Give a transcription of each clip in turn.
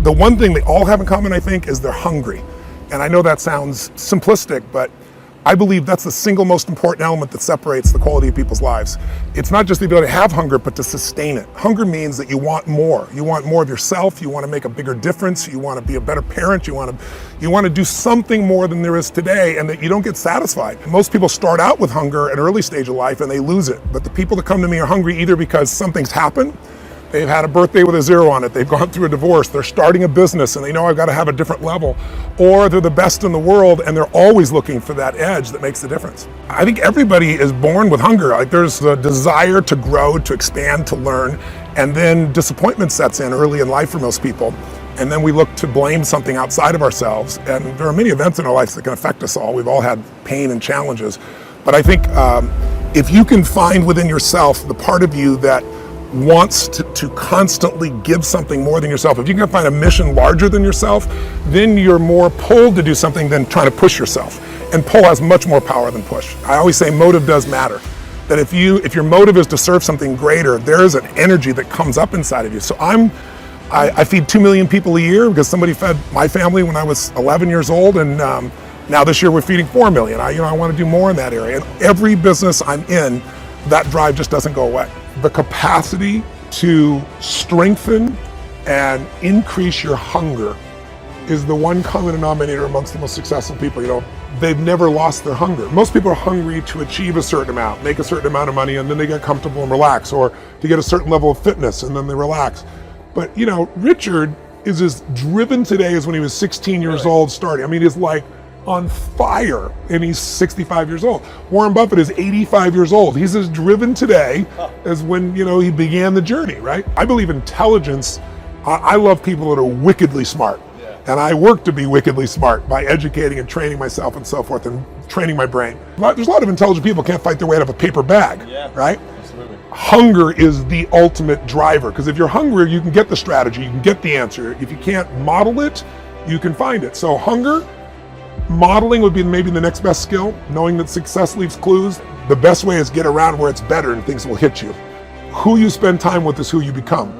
The one thing they all have in common, I think, is they're hungry. And I know that sounds simplistic, but I believe that's the single most important element that separates the quality of people's lives. It's not just the ability to have hunger, but to sustain it. Hunger means that you want more. You want more of yourself. You want to make a bigger difference. You want to be a better parent. You want to do something more than there is today, and that you don't get satisfied. Most people start out with hunger at an early stage of life and they lose it. But the people that come to me are hungry either because something's happened, they've had a birthday with a 0 on it, they've gone through a divorce, they're starting a business and they know I've got to have a different level, or they're the best in the world and they're always looking for that edge that makes the difference. I think everybody is born with hunger. Like, there's the desire to grow, to expand, to learn, and then disappointment sets in early in life for most people. And then we look to blame something outside of ourselves. And there are many events in our lives that can affect us all. We've all had pain and challenges. But I think if you can find within yourself the part of you that wants to constantly give something more than yourself, if you can find a mission larger than yourself, then you're more pulled to do something than trying to push yourself. And pull has much more power than push. I always say motive does matter. That if your motive is to serve something greater, there is an energy that comes up inside of you. So I feed 2 million people a year because somebody fed my family when I was 11 years old, and now this year we're feeding 4 million. I want to do more in that area. And every business I'm in, that drive just doesn't go away. The capacity to strengthen and increase your hunger is the one common denominator amongst the most successful people. They've never lost their hunger. Most people are hungry to achieve a certain amount, make a certain amount of money, and then they get comfortable and relax, or to get a certain level of fitness and then they relax. But Richard is as driven today as when he was 16 years old starting. He's like on fire, and he's 65 years old. Warren Buffett is 85 years old. He's as driven today as when he began the journey, right? I believe intelligence. I love people that are wickedly smart, and I work to be wickedly smart by educating and training myself and so forth, and training my brain. There's a lot of intelligent people who can't fight their way out of a paper bag, right? Absolutely. Hunger is the ultimate driver, because if you're hungry, you can get the strategy, you can get the answer. If you can't model it, you can find it. So hunger, modeling would be maybe the next best skill. Knowing that success leaves clues. The best way is get around where it's better and things will hit you. Who you spend time with is who you become.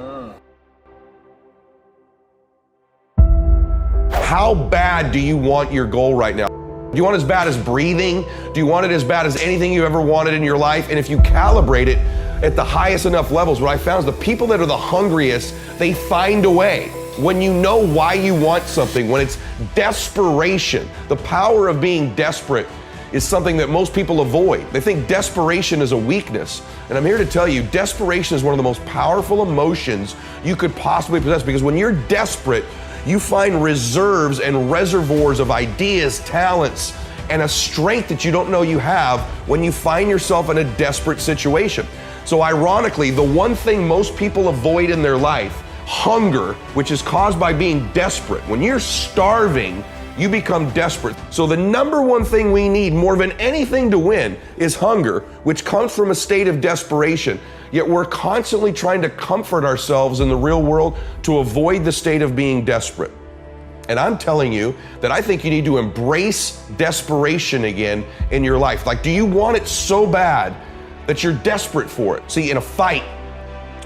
How bad do you want your goal right now? Do you want it as bad as breathing? Do you want it as bad as anything you ever wanted in your life? And if you calibrate it at the highest enough levels, what I found is the people that are the hungriest, they find a way. When you know why you want something, when it's desperation, the power of being desperate is something that most people avoid. They think desperation is a weakness. And I'm here to tell you, desperation is one of the most powerful emotions you could possibly possess, because when you're desperate, you find reserves and reservoirs of ideas, talents, and a strength that you don't know you have when you find yourself in a desperate situation. So ironically, the one thing most people avoid in their life, hunger, which is caused by being desperate. When you're starving, you become desperate. So the number one thing we need more than anything to win is hunger, which comes from a state of desperation. Yet we're constantly trying to comfort ourselves in the real world to avoid the state of being desperate. And I'm telling you that I think you need to embrace desperation again in your life. Like, do you want it so bad that you're desperate for it? See, in a fight,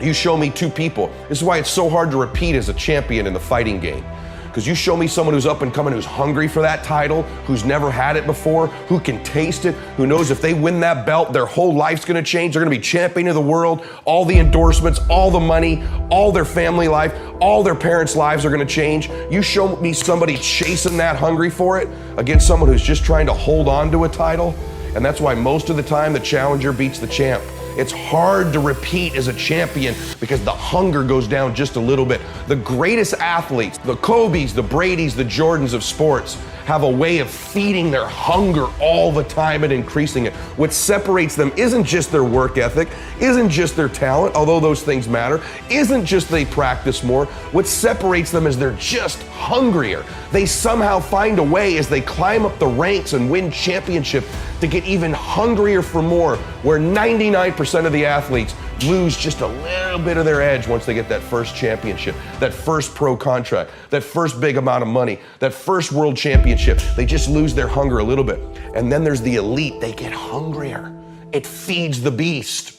you show me two people. This is why it's so hard to repeat as a champion in the fighting game. Because you show me someone who's up and coming, who's hungry for that title, who's never had it before, who can taste it, who knows if they win that belt, their whole life's gonna change. They're gonna be champion of the world, all the endorsements, all the money, all their family life, all their parents' lives are gonna change. You show me somebody chasing that, hungry for it, against someone who's just trying to hold on to a title. And that's why most of the time the challenger beats the champ. It's hard to repeat as a champion because the hunger goes down just a little bit. The greatest athletes, the Kobes, the Bradys, the Jordans of sports, have a way of feeding their hunger all the time and increasing it. What separates them isn't just their work ethic, isn't just their talent, although those things matter, isn't just they practice more. What separates them is they're just hungrier. They somehow find a way as they climb up the ranks and win championship to get even hungrier for more, where 99% of the athletes lose just a little bit of their edge once they get that first championship, that first pro contract, that first big amount of money, that first world championship. They just lose their hunger a little bit. And then there's the elite, they get hungrier. It feeds the beast.